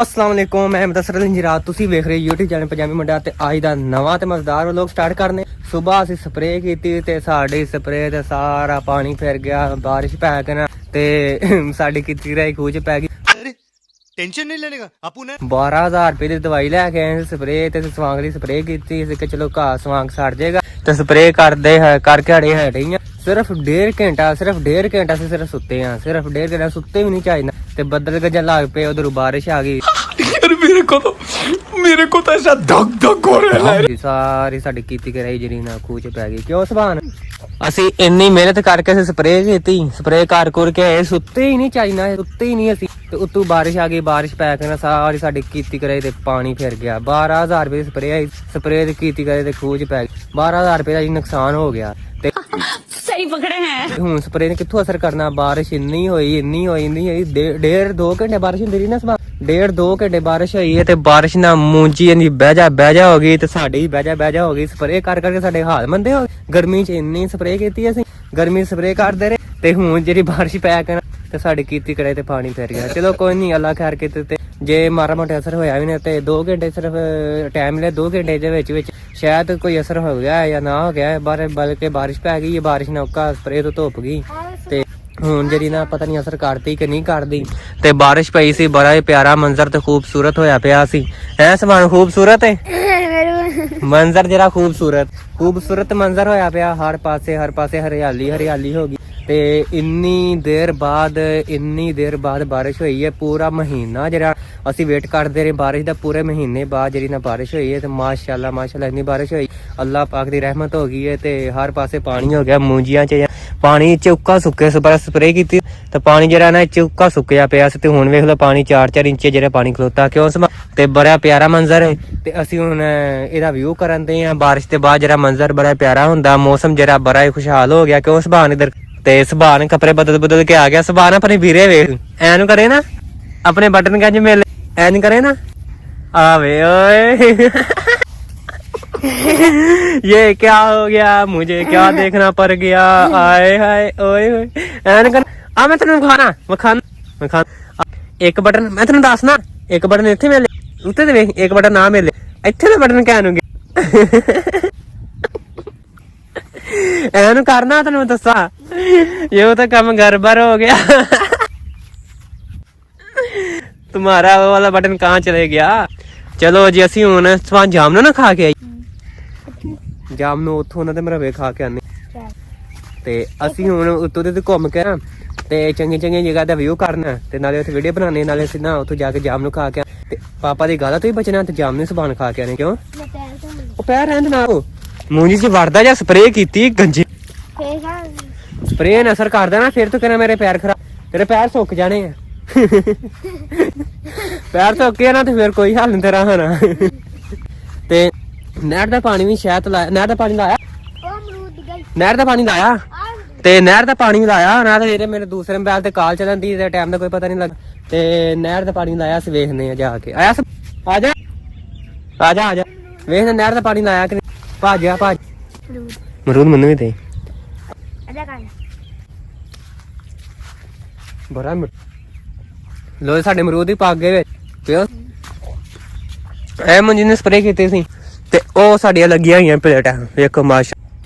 अस्सलाम वालेकुम, मैं मुदस्सिर लंजीरात। तुसी वेख रहे YouTube चैनल पंजाबी मुंडा ते आज दा नवा ते मजेदार व्लॉग स्टार्ट करने। सुबह ਅਸੀਂ स्प्रे ਕੀਤੀ ਤੇ ਸਾਡੀ स्प्रे ਤੇ ਸਾਰਾ ਪਾਣੀ ਫਿਰ ਗਿਆ, ਬਾਰਿਸ਼ ਪੈ ਕੇ ਨਾ ਤੇ ਸਾਡੀ ਕੀਤੀ ਰਹੀ ਖੂਹ ਚ ਪੈ ਗਈ। टेंशन नहीं लेने का आपू ने 12000 ਰੁਪਏ ਦੀ ਦਵਾਈ ਲੈ ਕੇ ਆਏ ਸਪਰੇ ਤੇ ਸਵਾਂਗ ਦੀ ਸਪਰੇ ਕੀਤੀ ਸੀ ਕਿ ਚਲੋ ਘਾਹ ਸਵਾਂਗ ਸੜ ਜਾਏਗਾ ਤੇ ਸਪਰੇ ਕਰਦੇ ਕਰਕੇ ਹੜੇ ਹਟੀਆਂ। ਸਿਰਫ 1.5 ਘੰਟਾ ਅਸੀਂ ਸਿਰਫ ਸੁੱਤੇ ਆ, ਸਿਰਫ 1.5 ਘੰਟਾ ਸੁੱਤੇ ਵੀ ਨਹੀਂ ਚਾਹੀਦਾ ਤੇ ਬੱਦਲ ਗੱਜਣ ਲੱਗ ਪਏ, ਉਧਰ ਬਾਰਿਸ਼ ਆ ਗਈ। मेरे को तो ऐसा धक धक हो रहा है। ਸਾਰੀ ਸਾਡੀ ਕੀਤੀ ਕਰਾਈ ਜਿਹੜੀ ਨਾ ਖੂਹ ਚ ਪੈ ਗਈ। ਕਿਉਂ ਸਬਾਨ ਅਸੀਂ ਇੰਨੀ ਮਿਹਨਤ ਕਰਕੇ ਅਸੀਂ ਸਪਰੇ ਕੀਤੀ, ਸਪਰੇ ਕਰ ਕੇ ਆਏ, ਸੁੱਤੇ ਹੀ ਨਹੀਂ ਚਾਹੀਦਾ, ਸੁੱਤੇ ਹੀ ਨਹੀਂ ਅਸੀਂ ਤੇ ਉੱਤੋਂ ਬਾਰਿਸ਼ ਆ ਗਈ। ਬਾਰਿਸ਼ ਪੈ ਕੇ ਨਾ ਸਾਰੀ ਸਾਡੀ ਕੀਤੀ ਕਰਾਈ ਤੇ ਪਾਣੀ ਫਿਰ ਗਿਆ। 12000 ਰੁਪਏ ਦੀ ਸਪਰੇ ਆਈ, ਸਪਰੇ ਦੀ ਕੀਤੀ ਕਰਾਈ ਤੇ ਖੂਹ ਚ ਪੈ ਗਈ। 12000 ਰੁਪਏ ਦਾ ਨੁਕਸਾਨ ਹੋ ਗਿਆ ਤੇ ਸਹੀ ਪਕੜੇ ਹੈ। ਹੁਣ ਸਪਰੇ ਨੇ ਕਿੱਥੋਂ ਅਸਰ ਕਰਨਾ? ਬਾਰਿਸ਼ ਇੰਨੀ ਹੋਈ 1.5-2 ਘੰਟੇ ਬਾਰਿਸ਼ ਹੁੰਦੀ ਰਹੀ ਨਾ ਸਵਾ 1.5-2 ਘੰਟੇ ਬਾਰਿਸ਼ ਹੋਈ ਹੈ ਤੇ ਬਾਰਿਸ਼ ਨਾਲ ਮੂੰਜੀ ਇੰਨੀ ਬਹਿ ਜਾ ਹੋ ਗਈ ਤੇ ਸਾਡੀ ਬਹਿ ਜਾ ਹੋ ਗਈ। ਸਪਰੇ ਕਰਕੇ ਸਾਡੇ ਹਾਲ ਮੰਦੇ ਹੋ ਗਏ। ਗਰਮੀ ਚ ਇੰਨੀ ਸਪਰੇ ਕੀਤੀ ਅਸੀਂ, ਗਰਮੀ ਸਪਰੇ ਕਰਦੇ ਰਹੇ ਤੇ ਹੁਣ ਜਿਹੜੀ ਬਾਰਿਸ਼ ਪੈ ਕੇ ਤੇ ਸਾਡੀ ਕੀਤੀ ਕਰੇ ਤੇ ਪਾਣੀ ਫਿਰ ਗਿਆ। ਚਲੋ ਕੋਈ ਨਹੀਂ, ਅੱਲਾ ਖੈਰ ਕੀਤੇ ਤੇ ਜੇ ਮਾੜਾ ਮੋਟਾ ਅਸਰ ਹੋਇਆ ਵੀ ਨਹੀਂ ਤੇ 2 ਘੰਟੇ ਸਿਰਫ ਟਾਈਮ ਲਿਆ, 2 ਘੰਟੇ ਦੇ ਵਿੱਚ ਸ਼ਾਇਦ ਕੋਈ ਅਸਰ ਹੋ ਗਿਆ ਜਾਂ ਨਾ ਹੋ ਗਿਆ, ਬਲਕਿ ਬਾਰਿਸ਼ ਪੈ ਗਈ, ਬਾਰਿਸ਼ ਨਾਲ ਔਕਾ ਸਪਰੇ ਤੋਂ ਧੁੱਪ ਗਈ ਤੇ ਹੁਣ ਜਿਹੜੀ ਨਾ ਪਤਾ ਨਹੀਂ ਅਸਰ ਕਰਦੀ ਕਿ ਨਹੀਂ ਕਰਦੀ ਤੇ ਬਾਰਿਸ਼ ਪਈ ਸੀ। ਬੜਾ ਹੀ ਪਿਆਰਾ ਮੰਜ਼ਰ ਤੇ ਖੂਬਸੂਰਤ ਹੋਇਆ ਪਿਆ ਸੀ। ਹੈ ਸਮਾਨ ਖੂਬਸੂਰਤ ਹੈ ਮੰਜ਼ਰ, ਜਰਾ ਖੂਬਸੂਰਤ ਮੰਜ਼ਰ ਹੋਇਆ ਪਿਆ। ਹਰ ਪਾਸੇ ਹਰਿਆਲੀ ਹੋ ਗਈ ਤੇ ਇੰਨੀ ਦੇਰ ਬਾਅਦ ਬਾਰਿਸ਼ ਹੋਈ ਹੈ। ਪੂਰਾ ਮਹੀਨਾ ਜਿਹੜਾ ਅਸੀਂ ਵੇਟ ਕਰਦੇ ਰਹੇ ਬਾਰਿਸ਼ ਦਾ, ਪੂਰੇ ਮਹੀਨੇ ਬਾਅਦ ਜਿਹੜੀ ਨਾ ਬਾਰਿਸ਼ ਹੋਈ ਹੈ ਤੇ ਮਾਸ਼ਾਅੱਲਾ ਇੰਨੀ ਬਾਰਿਸ਼ ਹੋਈ, ਅੱਲਾਹ ਪਾਕ ਦੀ ਰਹਿਮਤ ਹੋ ਗਈ ਹੈ ਤੇ ਹਰ ਪਾਸੇ ਪਾਣੀ ਹੋ ਗਿਆ। ਮੂੰਜੀਆਂ ਚ ਪਾਣੀ ਚੁੱਕਾ ਸੁੱਕੇ ਸਪਰੇ ਕੀਤੀ ਤੇ ਪਾਣੀ ਜਿਹੜਾ ਨਾ ਚੁੱਕਾ ਸੁੱਕਿਆ ਪਿਆ ਸੀ ਤੇ ਹੁਣ ਵੇਖ ਲਓ ਪਾਣੀ 4-4 ਇੰਚ ਜਿਹੜਾ ਪਾਣੀ ਖਲੋਤਾ। ਕਿਉਂ ਤੇ ਬੜਾ ਪਿਆਰਾ ਮੰਜ਼ਰ ਹੈ ਤੇ ਅਸੀਂ ਹੁਣ ਇਹਦਾ ਵਿਊ ਕਰਨ ਦੇ ਆ। ਬਾਰਿਸ਼ ਦੇ ਬਾਅਦ ਜਿਹੜਾ ਮੰਜ਼ਰ ਬੜਾ ਪਿਆਰਾ ਹੁੰਦਾ, ਮੌਸਮ ਜਿਹੜਾ ਬੜਾ ਹੀ ਖੁਸ਼ਹਾਲ ਹੋ ਗਿਆ। ਕਿਉਂ ਸੁਭਾਨ ਇਧਰ ਤੇ ਸੁਭਾਨ ਕੱਪੜੇ ਬਦਲ ਕੇ ਆ ਗਿਆ। ਸੁਭਾਨ ਆਪਣੇ ਵੀਰੇ ਵੇਖ ਐਨ ਕਰੇ ਨਾ, ਆਪਣੇ ਬਟਨ ਗੰਜ ਮਿਲ ਐਨ ਕਰੇ ਨਾ, ਆਵੇ ਓਏ ये क्या हो गया, मुझे क्या देखना पड़ गया, आए हाय ओए ਐਨ ਕਰ ਆ। ਮੈਂ ਤੈਨੂੰ ਵਿਖਾਣਾ ਇੱਕ ਬਟਨ ਮੈਂ ਤੈਨੂੰ ਦੱਸਣਾ, ਇੱਕ ਬਟਨ ਇੱਥੇ ਮਿਲੇ ਉੱਤੇ ਤੇ ਵੇਖ, ਇੱਕ ਬਟਨ ਨਾ ਮਿਲੇ ਇੱਥੇ ਦਾ ਬਟਨ ਕਹਿ ਨੂੰ ਐਨ ਕਰਨਾ। ਤੈਨੂੰ ਦੱਸਾਂ ਇਹ ਤਾਂ ਕੰਮ ਗੜਬੜ ਹੋ ਗਿਆ। तुम्हारा वो वाला बटन कहाँ चले गया? चलो जी ਅਸੀਂ ਹੁਣ ਸਵਾਂ ਜਾਮਨੋਂ ਨਾ ਖਾ ਕੇ ਆਈ, ਜਾਮਨੋਂ ਉੱਥੋਂ ਉਹਨਾਂ ਦੇ ਮਰਵੇ ਖਾ ਕੇ ਆਨੇ ਤੇ ਅਸੀਂ ਹੁਣ ਉੱਤੋਂ ਦੇ ਘੁੰਮ ਕੇ ਨਾ ਤੇ ਚੰਗੀ ਜਗ੍ਹਾ ਦਾ ਵਿਊ ਕਰਨਾ ਤੇ ਨਾਲੇ ਉੱਥੇ ਵੀਡੀਓ ਬਣਾਉਣੀ, ਨਾਲੇ ਅਸੀਂ ਨਾ ਉੱਥੋਂ ਜਾ ਕੇ ਜਾਮਨੋਂ ਖਾ ਕੇ ਤੇ ਪਾਪਾ ਦੀ ਗਾਲਾਂ ਤੋਂ ਹੀ ਬਚਣਾ ਤੇ ਜਾਮਨੋਂ ਸਬਾਨ ਖਾ ਕੇ ਆਨੇ। ਕਿਉਂ ਉਹ ਪੈਰ ਰਹਿੰਦੇ ਨਾ, ਉਹ ਮੂੰਜੀ ਚ ਵੜਦਾ ਜਾਂ ਸਪਰੇ ਕੀਤੀ ਗੰਜੀ ਸਪਰੇ ਨੇ ਅਸਰ ਕਰਦਾ ਨਾ, ਫਿਰ ਤੂੰ ਕਹਿੰਦਾ ਮੇਰੇ ਪੈਰ ਖਰਾਬ, ਤੇਰੇ ਪੈਰ ਸੁੱਕ ਜਾਣੇ ਆ। ਪੈਰ ਸੁੱਕੇ ਨਾ ਤੇ ਫਿਰ ਕੋਈ ਹੱਲ ਨਹੀਂ ਤੇਰਾ ਹੋਣਾ। ਤੇ ਨਹਿਰ ਦਾ ਪਾਣੀ ਵੀ ਸ਼ਾਇਦ ਨਹਿਰ ਦਾ ਪਾਣੀ ਲਾਇਆ ਤੇ ਨਹਿਰ ਦਾ ਪਾਣੀ ਲਾਇਆ ਨਾ ਤੇ ਮੇਰੇ ਦੂਸਰੇ ਮੋਬਾਈਲ ਤੇ ਕਾਲ ਚੱਲਣ ਦੀ ਟਾਈਮ ਦਾ ਕੋਈ ਪਤਾ ਨਹੀਂ ਲੱਗਾ ਤੇ ਨਹਿਰ ਦਾ ਪਾਣੀ ਲਾਇਆ ਸੀ। ਵੇਖਦੇ ਆ ਜਾ ਕੇ ਆਇਆ ਆ ਜਾ ਵੇਖਦੇ ਨਹਿਰ ਦਾ ਪਾਣੀ ਲਾਇਆ ਕਿ ਭੱਜ ਮਰੂਦ ਮੈਨੂੰ ਵੀ ਦੇ ਬੜਾ ਲੋ ਸਾਡੇ ਅਮਰੂਦ ਹੀ ਪੱਕ ਗਏ ਵਿੱਚ। ਇਹ ਮੁੰਜੀ ਨੇ ਸਪਰੇ ਕੀਤੀ ਸੀ ਤੇ ਉਹ ਸਾਡੀਆਂ ਲੱਗੀਆਂ ਹੋਈਆਂ ਪਲੇਟਾਂ ਵੇਖੋ ਮਾਸ਼ਾ,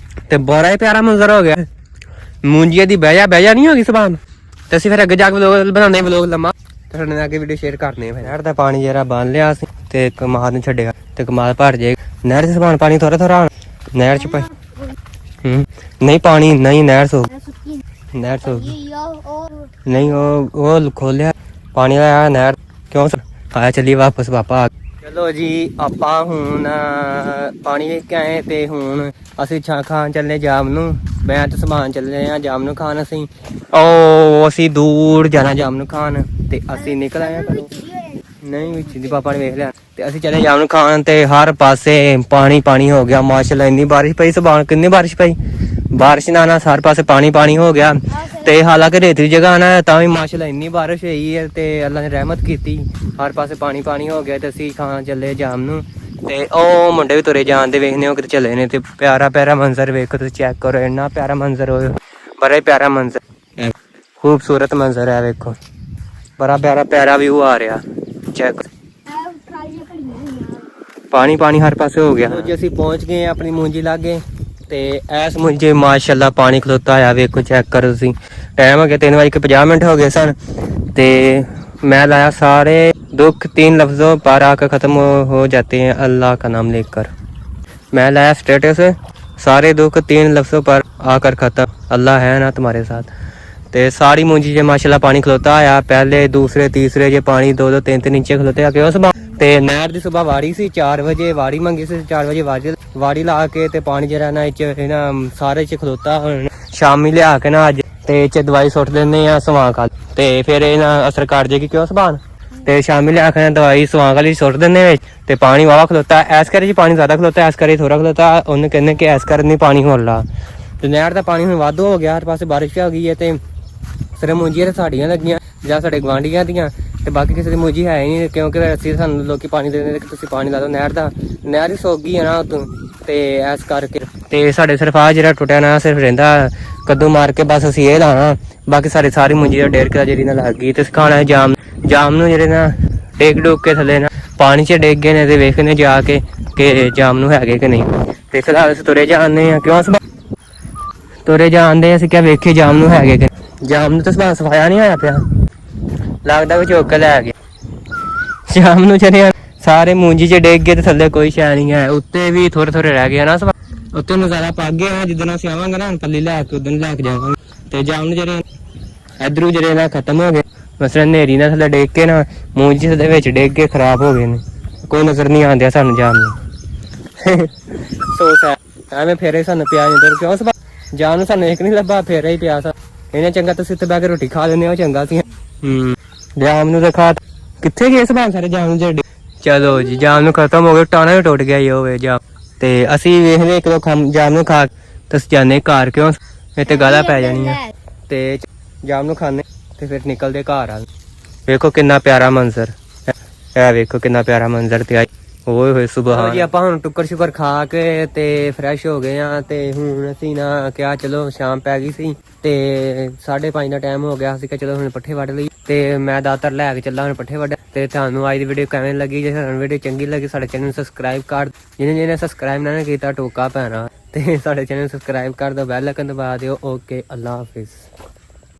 ਤੇ ਬੜਾ ਹੀ ਪਿਆਰਾ ਮੰਜ਼ਰ ਹੋ ਗਿਆ। ਮੂੰਜੀਆਂ ਦੀ ਬਹਿ ਜਾ ਨਹੀਂ ਹੋ ਗਈ ਸਬਾਨ ਤੇ ਅਸੀਂ ਫਿਰ ਅੱਗੇ ਜਾ ਕੇ ਵਲੋਗ ਬਣਾਉਂਦੇ ਵਲੋਗ ਲੰਮਾ ਤੇ ਸਾਡੇ ਨਾਲ ਅੱਗੇ ਵੀਡੀਓ ਸ਼ੇਅਰ ਕਰਨੇ। ਫਿਰ ਨਹਿਰ ਦਾ ਪਾਣੀ ਜਿਹੜਾ ਬੰਨ ਲਿਆ ਸੀ ਤੇ ਕਮਾਦ ਨੂੰ ਛੱਡੇਗਾ ਤੇ ਕਮਾਦ ਭਰ ਜਾਏਗਾ। ਨਹਿਰ ਦੇ ਸਬਾਨ ਪਾਣੀ ਥੋੜਾ ਨਹਿਰ ਚ ਪਈ ਨਹੀਂ ਪਾਣੀ ਨਹੀਂ, ਨਹਿਰ ਸੋ ਨਹੀਂ ਉਹ ਖੋਲਿਆ ਪਾਣੀ ਆਇਆ ਨਹਿਰ। ਕਿਉਂ ਆਇਆ ਚੱਲੀ ਵਾਪਸ ਪਾਪਾ। ਚਲੋ ਜੀ ਆਪਾਂ ਹੁਣ ਪਾਣੀ ਵੇਖ ਕੇ ਆਏ ਤੇ ਹੁਣ ਅਸੀਂ ਖਾਣ ਚੱਲੇ ਜਾਮ ਨੂੰ। ਮੈਂ ਤੇ ਸਮਾਨ ਚੱਲੇ ਆ ਜਾਮ ਨੂੰ ਖਾਣ। ਅਸੀਂ ਦੂਰ ਜਾਣਾ ਜਾਮ ਨੂੰ ਖਾਣ ਤੇ ਅਸੀਂ ਨਿਕਲ ਆਏ ਘਰੋਂ। ਨਹੀਂ ਵਿੱਚ ਦੀ ਪਾਪਾ ਨੇ ਵੇਖ ਲਿਆ ਤੇ ਅਸੀਂ ਚੱਲੇ ਜਾਮ ਨੂੰ ਖਾਣ ਤੇ ਹਰ ਪਾਸੇ ਪਾਣੀ ਹੋ ਗਿਆ। ਮਾਸ਼ਾਅੱਲਾ ਇੰਨੀ ਬਾਰਿਸ਼ ਪਈ, ਸਬਾਨ ਕਿੰਨੀ ਬਾਰਿਸ਼ ਪਈ, ਬਾਰਿਸ਼ ਨਾਲ ਹਰ ਪਾਸੇ ਪਾਣੀ ਹੋ ਗਿਆ ਤੇ ਹਾਲਾਂਕਿ ਰੇਤਲੀ ਜਗ੍ਹਾ ਨਾ ਤਾਂ ਵੀ ਮਾਸ਼ਾਅੱਲਾ ਇੰਨੀ ਬਾਰਿਸ਼ ਹੋਈ ਹੈ ਤੇ ਅੱਲਾ ਨੇ ਰਹਿਮਤ ਕੀਤੀ, ਹਰ ਪਾਸੇ ਪਾਣੀ ਹੋ ਗਿਆ ਤੇ ਅਸੀਂ ਖਾਣ ਚੱਲੇ ਜਾਮ ਨੂੰ ਤੇ ਉਹ ਮੁੰਡੇ ਵੀ ਤੁਰੇ ਜਾਂਦੇ ਵੇਖਦੇ ਹੋ ਕਿਤੇ ਚੱਲੇ ਨੇ ਤੇ ਪਿਆਰਾ ਮੰਜ਼ਰ ਵੇਖੋ ਤੁਸੀਂ ਚੈੱਕ ਕਰੋ, ਇੰਨਾ ਪਿਆਰਾ ਮੰਜ਼ਰ ਹੋਇਆ, ਬੜਾ ਹੀ ਪਿਆਰਾ ਮੰਜ਼ਰ, ਖੂਬਸੂਰਤ ਮੰਜ਼ਰ ਹੈ ਵੇਖੋ, ਬੜਾ ਪਿਆਰਾ ਵਿਊ ਆ ਰਿਹਾ ਚੈੱਕ। ਪਾਣੀ ਪਾਣੀ ਹਰ ਪਾਸੇ ਹੋ ਗਿਆ ਜੀ। ਅਸੀਂ ਪਹੁੰਚ ਗਏ ਹਾਂ ਆਪਣੀ ਮੂੰਜੀ ਲਾਗੇ ਤੇ ਐਸ ਮੂੰਜੀ ਮਾਸ਼ਾਅੱਲਾ ਪਾਣੀ ਖਲੋਤਾ ਆਇਆ, ਵੇਖੋ ਚੈੱਕ ਕਰੋ ਤੁਸੀਂ। ਟਾਈਮ ਹੋ ਗਿਆ 3:50 ਹੋ ਗਏ ਸਨ ਤੇ मैं लाया सारे दुख 3 लफ्ज़ों पर आकर ख़त्म हो जाते हैं अल्लाह का नाम लेकर। मैं लाया स्टेटस सारे दुख 3 लफ्ज़ों पर आकर ख़त्म अल्लाह है ना तुम्हारे साथ। ते सारी मुंजी जे माशाल्लाह पानी खलोता आया, पहले दूसरे तीसरे जे पानी 2-2 3-3 इंच खलोते आ क्यों सुबह। ते नहर दी सुबह वाड़ी सी 4 वजे वाड़ी मंगी सी, 4 वजे वाड़ी ला के ते पानी जरा ना इच ना सारे च खलोता। हुण शामी लिया के ना अज ते इच दवाई सुट दिंदे आ सवांक वाली ते फिर इना असर कर जाएगी क्यों सबान। ते शामी लिया के दवाई सवांक वाली सुट दिंदे ते पानी वावा खलोता। ऐस करे जी पानी ज़्यादा खलोता, ऐस करे थोड़ा खलोता। उन्हें कहने कि ऐस कर नहीं पानी होर ला। ते नहर दा पानी हुण वाधू हो गया, हर पासे बारिश हो गई है ते सिर्फ मुंजियां साड़ियां लगियां ਜਾਂ ਸਾਡੇ ਗਵਾਂਢੀਆਂ ਦੀਆਂ ਤੇ ਬਾਕੀ ਕਿਸੇ ਦੀ ਮੂੰਜੀ ਹੈ ਹੀ ਨਹੀਂ, ਕਿਉਂਕਿ ਅਸੀਂ ਸਾਨੂੰ ਲੋਕੀ ਪਾਣੀ ਦੇ ਦਿੰਦੇ ਕਿ ਤੁਸੀਂ ਪਾਣੀ ਲਾ ਦਿਓ ਨਹਿਰ ਦਾ। ਨਹਿਰ ਹੀ ਸੁੱਕ ਗਈ ਹੈ ਨਾ ਉਤੋਂ ਤੇ ਇਸ ਕਰਕੇ ਤੇ ਸਾਡੇ ਸਿਰਫ ਆ ਜਿਹੜਾ ਟੁੱਟਿਆ ਨਾ ਸਿਰਫ ਰਹਿੰਦਾ ਕੱਦੂ ਮਾਰ ਕੇ ਬਸ ਅਸੀਂ ਇਹ ਲਾਣਾ। ਬਾਕੀ ਸਾਡੇ ਸਾਰੀ ਮੂੰਜੀ ਦਾ 1.5 ਕਿੱਲਾ ਜਿਹੜੀ ਨਾਲ ਲੱਗ ਗਈ ਤੇ ਸਿਖਾਣਾ ਜਾਮ ਨੂੰ ਜਿਹੜੇ ਨਾ ਡੇਗ ਡੁੱਕ ਕੇ ਥੱਲੇ ਨਾ ਪਾਣੀ 'ਚ ਡਿੱਗ ਗਏ ਨੇ ਤੇ ਵੇਖਨੇ ਜਾ ਕੇ ਕਿ ਜਾਮ ਨੂੰ ਹੈਗੇ ਕਿ ਨਹੀਂ। ਤੇ ਫਿਲਹਾਲ ਅਸੀਂ ਤੁਰੇ ਜਾਂਦੇ ਹਾਂ ਕਿਉਂ ਤੁਰੇ ਜਾਂਦੇ ਅਸੀਂ ਕਿਹਾ ਵੇਖੇ ਜਾਮ ਨੂੰ ਹੈਗੇ ਕਿ ਜਾਮ ਨੂੰ ਤਾਂ ਸਫਾਇਆ ਨਹੀਂ ਹੋਇਆ ਪਿਆ, ਲੱਗਦਾ ਵੀ ਚੁੱਕ ਕੇ ਲੈ ਗਿਆ। ਸ਼ਾਮ ਨੂੰ ਚਲੇ ਸਾਰੇ ਮੂੰਜੀ 'ਚ ਡਿੱਗ ਗਏ ਤੇ ਥੱਲੇ ਕੋਈ ਸ਼ੈ ਨਹੀਂ ਹੈ, ਉੱਤੇ ਵੀ ਥੋੜੇ ਥੋੜੇ ਰਹਿ ਗਏ ਨਾ ਉੱਤੇ ਨਜ਼ਾਰਾ ਪਾ ਗਏ। ਜਿੱਦਣ ਅਸੀਂ ਆਵਾਂਗੇ ਨਾ ਪੱਲੀ ਲੈ ਕੇ ਉਦੋਂ ਲੈ ਕੇ ਜਾਵਾਂਗੇ। ਤੇ ਜਾਮ ਨੂੰ ਜਿਹੜੇ ਇਧਰੋਂ ਜਿਹੜੇ ਨਾ ਖਤਮ ਹੋ ਗਏ, ਮਸਲਨ ਨੇਰੀ ਨਾਲ ਥੱਲੇ ਡਿੱਗ ਕੇ ਨਾ ਮੂੰਜੀ ਦੇ ਵਿੱਚ ਡਿੱਗ ਕੇ ਖਰਾਬ ਹੋ ਗਏ ਨੇ, ਕੋਈ ਨਜ਼ਰ ਨਹੀਂ ਆਉਂਦਿਆ ਸਾਨੂੰ ਜਾਮ ਨੂੰ। ਸੋਚ ਐਵੇਂ ਫੇਰੇ ਸਾਨੂੰ ਪਿਆ ਜਾਂਦਾ ਕਿਉਂ ਸਭ ਜਾਮ ਨੂੰ ਸਾਨੂੰ ਇੱਕ ਨਹੀਂ ਲੱਭਾ, ਫੇਰਾ ਹੀ ਪਿਆ ਸਾ। ਇਹਨੇ ਚੰਗਾ ਤੁਸੀਂ ਉੱਤੇ ਬਹਿ ਕੇ ਰੋਟੀ ਖਾ ਲੈਂਦੇ ਹੋ ਚੰਗਾ ਸੀ। ਜਾਮ ਨੂੰ ਤਾਂ ਖਾ ਕਿੱਥੇ ਗਏ ਸਭਾਂ ਸਾਰੇ ਜਾਮ ਨੂੰ ਜਿਹੜੇ। ਚਲੋ ਜੀ ਜਾਮ ਨੂੰ ਖਤਮ ਹੋ ਗਿਆ, ਟਾਣਾ ਵੀ ਟੁੱਟ ਗਿਆ ਹੋਵੇ ਜਾਮ। ਤੇ ਅਸੀਂ ਵੇਖਦੇ ਇੱਕ ਦੋ ਜਾਮ ਨੂੰ ਖਾ ਤੁਸੀਂ ਜਾਂਦੇ ਘਰ ਕਿਉਂ ਇੱਥੇ ਗਾਲਾਂ ਪੈ ਜਾਣੀਆਂ। ਤੇ ਜਾਮ ਨੂੰ ਖਾਣੇ ਤੇ ਫਿਰ ਨਿਕਲਦੇ ਘਰ ਆ। ਵੇਖੋ ਕਿੰਨਾ ਪਿਆਰਾ ਮੰਜ਼ਰ, ਇਹ ਵੇਖੋ ਕਿੰਨਾ ਪਿਆਰਾ ਮੰਜ਼ਰ ਤੇ ਆਈ ਓਏ ਹੋਏ ਸੁਭਾਨ ਜੀ। ਆਪਾਂ ਹੁਣ ਟੁੱਕਰ ਸ਼ੁਕਰ ਖਾ ਕੇ ਤੇ ਫਰੈਸ਼ ਹੋ ਗਏ ਆ ਤੇ ਹੁਣ ਅਸੀਂ ਨਾ ਕਿਹਾ ਚਲੋ ਸ਼ਾਮ ਪੈ ਗਈ ਸੀ ਤੇ 5:30 ਦਾ ਟਾਈਮ ਹੋ ਗਿਆ। ਅਸੀਂ ਕਿਹਾ ਚਲੋ ਹੁਣ ਪੱਠੇ ਵੱਢ ਲਈ ਤੇ ਮੈਂ ਦਾਤਰ ਲੈ ਕੇ ਚੱਲਾਂ ਹੁਣ ਪੱਠੇ ਵੱਢ। ਤੇ ਤੁਹਾਨੂੰ ਅੱਜ ਦੀ ਵੀਡੀਓ ਕਿਵੇਂ ਲੱਗੀ? ਜੇ ਤੁਹਾਨੂੰ ਵੀਡੀਓ ਚੰਗੀ ਲੱਗੀ ਸਾਡੇ ਚੈਨਲ ਨੂੰ ਸਬਸਕ੍ਰਾਈਬ ਕਰ, ਜਿਹਨੇ ਸਬਸਕ੍ਰਾਈਬ ਨਾ ਕੀਤਾ ਟੋਕਾ ਪੈਣਾ। ਤੇ ਸਾਡੇ ਚੈਨਲ ਨੂੰ ਸਬਸਕ੍ਰਾਈਬ ਕਰ ਦਿਓ, ਬੈਲ ਆਈਕਨ ਦਬਾ ਦਿਓ। ਓਕੇ, ਅੱਲਾ ਹਾਫਿਜ਼।